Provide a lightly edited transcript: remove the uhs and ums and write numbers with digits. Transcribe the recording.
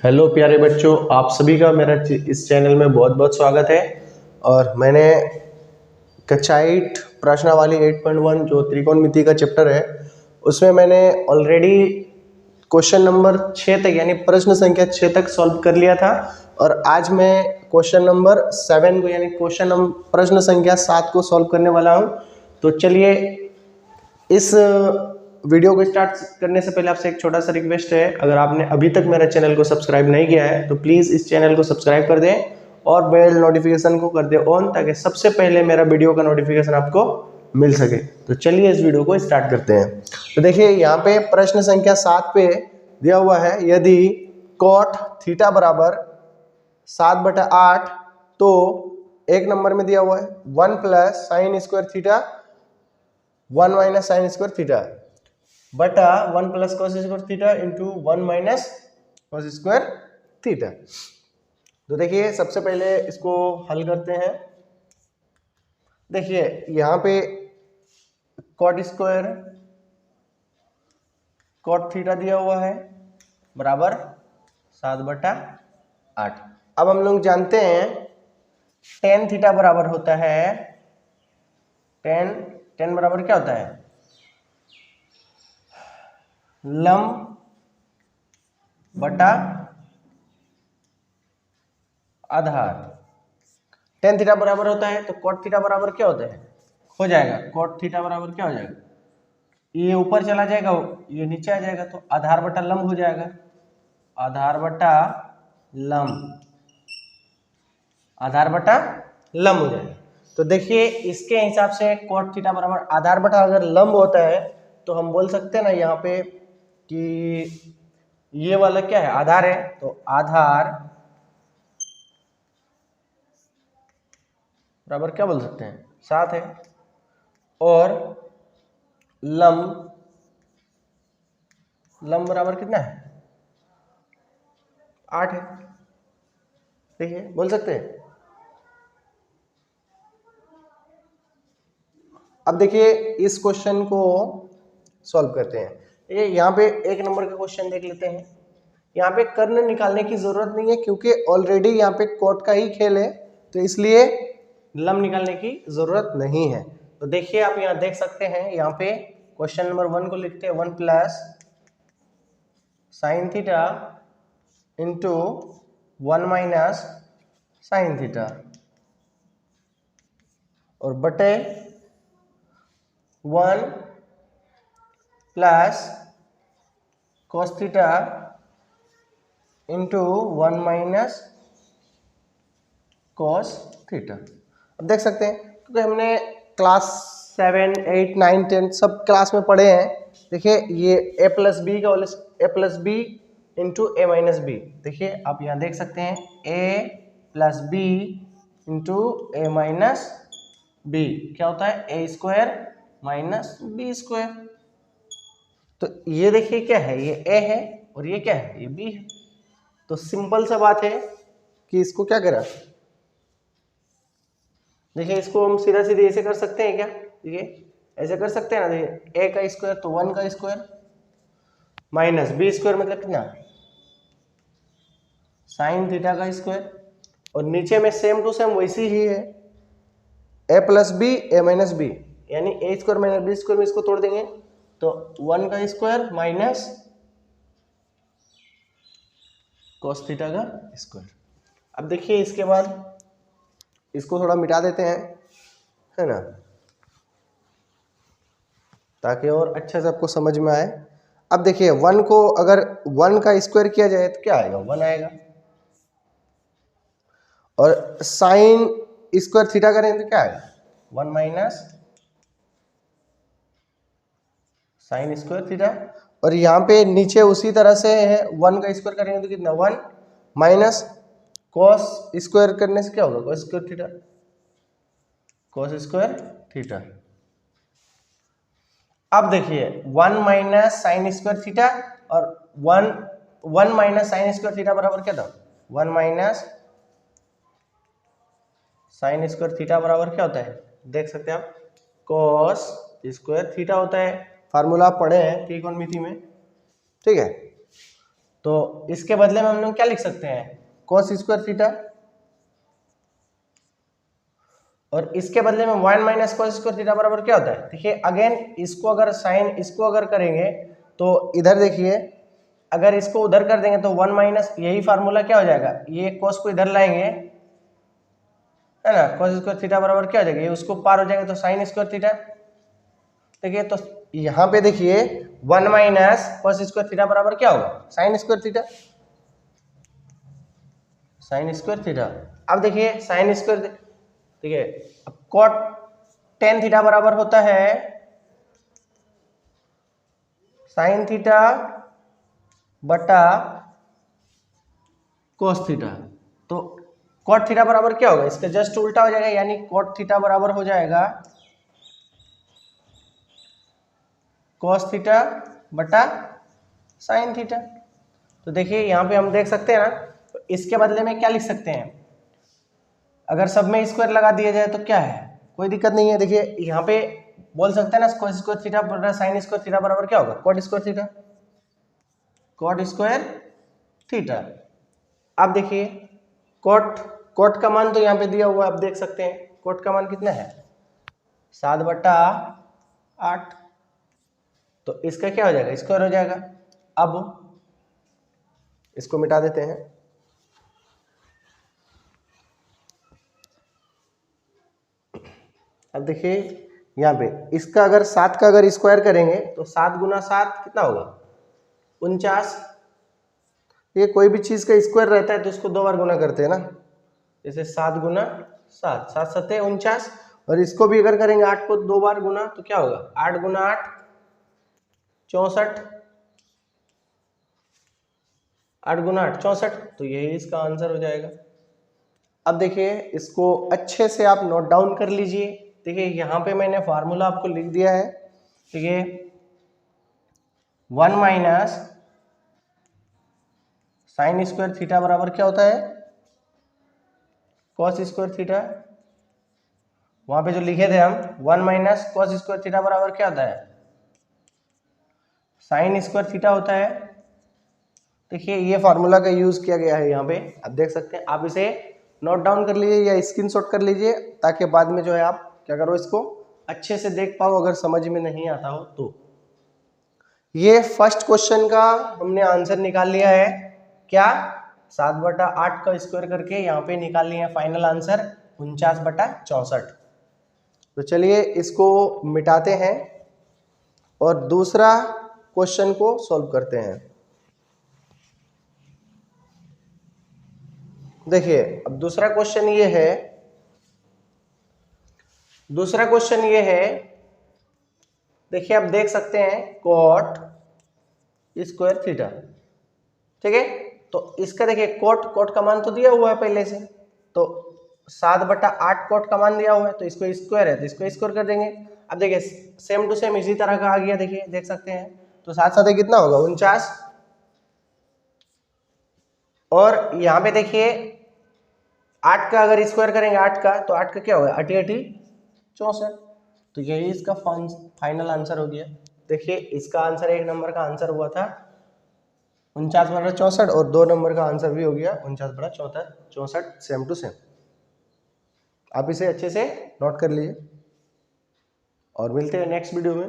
Hello प्यारे बच्चों, आप सभी का मेरा इस चैनल में बहुत बहुत स्वागत है। और मैंने कक्षा 8 प्रश्नावली 8.1 जो त्रिकोणमिति का चैप्टर है उसमें मैंने ऑलरेडी क्वेश्चन नंबर 6 तक यानी प्रश्न संख्या 6 तक सॉल्व कर लिया था। और आज मैं क्वेश्चन नंबर 7 को यानी प्रश्न संख्या 7 को सॉल्व करने वाला हूँ। तो चलिए, इस वीडियो को स्टार्ट करने से पहले आपसे एक छोटा सा रिक्वेस्ट है, अगर आपने अभी तक मेरे चैनल को सब्सक्राइब नहीं किया है तो प्लीज़ इस चैनल को सब्सक्राइब कर दें और बेल नोटिफिकेशन को कर दें ऑन, ताकि सबसे पहले मेरा वीडियो का नोटिफिकेशन आपको मिल सके। तो चलिए इस वीडियो को स्टार्ट करते हैं। तो देखिए, यहाँ पे प्रश्न संख्या 7 पे दिया हुआ है, यदि कॉट थीटा बराबर 7/8 तो एक नंबर में दिया हुआ है 1 plus sine square theta 1 minus sine square theta बटा 1 plus cos square theta into 1 minus cos square theta. तो देखिए, सबसे पहले इसको हल करते हैं। देखिए, यहाँ पे कॉट स्क्वायर कॉट थीटा दिया हुआ है बराबर 7/8। अब हम लोग जानते हैं टेन थीटा बराबर होता है टेन बराबर क्या होता है, लंब बटा आधार। टेन थीटा बराबर होता है तो कॉट थीटा बराबर क्या होता है, हो जाएगा कॉट थीटा बराबर क्या हो जाएगा, ये ऊपर चला जाएगा ये नीचे आ जाएगा, तो आधार बटा लंब हो जाएगा, आधार बटा लंब, आधार बटा लंब हो जाएगा। तो देखिए, इसके हिसाब से कॉट थीटा बराबर आधार बटा अगर लंब होता है तो हम बोल सकते हैं ना यहाँ पे कि ये वाला क्या है, आधार है, तो आधार बराबर क्या बोल सकते हैं, 7 है, और लंब बराबर कितना है, 8 है। देखिए, बोल सकते हैं। अब देखिए, इस क्वेश्चन को सॉल्व करते हैं। ये यहाँ पे एक नंबर का क्वेश्चन देख लेते हैं। यहाँ पे कर्ण निकालने की जरूरत नहीं है क्योंकि ऑलरेडी यहाँ पे कोट का ही खेल है, तो इसलिए लंब निकालने की जरूरत नहीं है। तो देखिए, आप यहाँ देख सकते हैं, यहाँ पे क्वेश्चन नंबर 1 को लिखते हैं 1 plus sine theta into 1 minus sine theta और बटे 1 plus cos theta into 1 minus cos theta. अब देख सकते हैं, क्योंकि हमने क्लास 7, 8, 9, 10 सब क्लास में पढ़े हैं। देखिए, ये a plus B into A minus B. देखिए, आप यहाँ देख सकते हैं a plus B into A minus B क्या होता है, A square minus B square. तो ये देखिए क्या है, ये a है और ये क्या है, ये b है। तो सिंपल सा बात है कि इसको क्या करा, देखिए इसको हम सीधा सीधे ऐसे कर सकते हैं क्या, देखिए ऐसे कर सकते हैं ना। देखिए a का स्क्वायर तो 1 का स्क्वायर माइनस बी स्क्वायर मतलब कितना, साइन थीटा का स्क्वायर, और नीचे में सेम टू सेम वैसी ही है a plus B A minus B, यानी A square minus B square में इसको तोड़ देंगे तो 1 का स्क्वायर माइनस कॉस थीटा का स्क्वायर। अब देखिए, इसके बाद इसको थोड़ा मिटा देते हैं, है ना, ताकि और अच्छे से आपको समझ में आए। अब देखिए, 1 को अगर 1 का स्क्वायर किया जाए तो क्या आएगा, 1 आएगा, और साइन स्क्वायर थीटा करें तो क्या आएगा, 1 माइनस साइन स्क्वायर थीटा। और यहाँ पे नीचे उसी तरह से है, 1 का स्क्वायर करेंगे तो कितना, 1 माइनस कॉस स्क्वायर करने से क्या होगा, cos square theta, cos square theta. अब देखिए, 1 माइनस साइन स्क्वायर थीटा और 1 माइनस साइन स्क्वायर थीटा बराबर क्या था, 1 माइनस साइन स्क्वायर थीटा बराबर क्या होता है, देख सकते हैं आप, कॉस स्क्वायर थीटा होता है। फार्मूला आप पढ़े हैं त्रिकोणमिति में, ठीक है। तो इसके बदले में हम लोग क्या लिख सकते हैं, cos स्क्वायर थीटा, और इसके बदले में 1 माइनस cos स्क्वायर थीटा बराबर क्या होता है। देखिए अगेन इसको अगर साइन इसको अगर करेंगे तो इधर देखिए, अगर इसको उधर कर देंगे तो 1 माइनस, यही फार्मूला क्या हो जाएगा, ये cos को इधर लाएंगे है ना, cos स्क्वायर थीटा बराबर क्या हो जाएगा, ये उसको पार हो जाएगा तो साइन स्क्वायर थीटा। देखिए तो यहाँ पे देखिए 1 माइनस cos स्क्वायर थीटा बराबर क्या होगा, sine square theta, sine square theta. अब देखिए साइन स्क्वायर, देखिए अब cot tan थीटा बराबर होता है साइन थीटा बटा cos थीटा। तो cot थीटा बराबर क्या होगा, इसका जस्ट उल्टा हो जाएगा, यानी cot थीटा बराबर हो जाएगा cos थीटा बटा साइन थीटा। तो देखिए यहाँ पे हम देख सकते हैं ना, तो इसके बदले में क्या लिख सकते हैं, अगर सब में स्क्वायर लगा दिया जाए तो क्या है, कोई दिक्कत नहीं है। देखिए यहाँ पे बोल सकते हैं ना, cos स्क्वायर थीटा बटा साइन स्क्वायर थीटा बराबर क्या होगा, cot square theta, cot square theta. अब देखिए cot का मान तो यहाँ पे दिया हुआ है, आप देख सकते हैं cot का मान कितना है 7/8, तो इसका क्या हो जाएगा, स्क्वायर हो जाएगा। अब इसको मिटा देते हैं, अब देखिए यहाँ पे इसका अगर 7 का अगर स्क्वायर करेंगे तो 7 गुना 7 कितना होगा 49। ये कोई भी चीज का स्क्वायर रहता है तो इसको 2 बार गुना करते हैं ना, जैसे 7 गुना 7, 7 7 49, और इसको भी अगर करेंगे 8 को 2 बार गुना तो क्या होगा 8 गुना 8 64, 8 गुना 8 64, तो यही इसका आंसर हो जाएगा। अब देखिए इसको अच्छे से आप नोट डाउन कर लीजिए। देखिए यहाँ पे मैंने फार्मूला आपको लिख दिया है, देखिए 1 माइनस साइन स्क्वायर थीटा बराबर क्या होता है, cos स्क्वायर थीटा। वहां पे जो लिखे थे हम 1 माइनस cos स्क्वायर थीटा बराबर क्या होता है, साइन स्क्वायर थीटा होता है। देखिए ये फार्मूला का यूज किया गया है यहाँ पे, आप देख सकते हैं। आप इसे नोट डाउन कर लीजिए या स्क्रीनशॉट कर लीजिए, ताकि बाद में जो है आप क्या करो, इसको अच्छे से देख पाओ अगर समझ में नहीं आता हो तो। ये फर्स्ट क्वेश्चन का हमने आंसर निकाल लिया है, क्या 7/8 का स्क्वायर करके यहाँ पे निकाल लिया है फाइनल आंसर 49/64। तो चलिए इसको मिटाते हैं और दूसरा क्वेश्चन को सॉल्व करते हैं। देखिए अब दूसरा क्वेश्चन ये है, देखिए आप देख सकते हैं cot स्क्वायर थीटा, ठीक है। तो इसका देखिए cot का मान तो दिया हुआ है पहले से, तो 7/8 cot का मान दिया हुआ है, तो इसको स्क्वायर है तो इसको स्क्वायर कर देंगे। अब देखिए सेम टू सेम इसी तरह का आ गया, देखिए देख सकते हैं। तो 7 7 कितना होगा 49, और यहाँ पे देखिए 8 का अगर स्क्वायर करेंगे 8 का, तो 8 का क्या होगा 8 8 64, तो यही इसका फाइनल आंसर हो गया। देखिए इसका आंसर 1 नंबर का आंसर हुआ था 49/64, और 2 नंबर का आंसर भी हो गया 49/64, सेम टू सेम। आप इसे अच्छे से नोट कर लीजिए और मिलते हैं नेक्स्ट वीडियो में।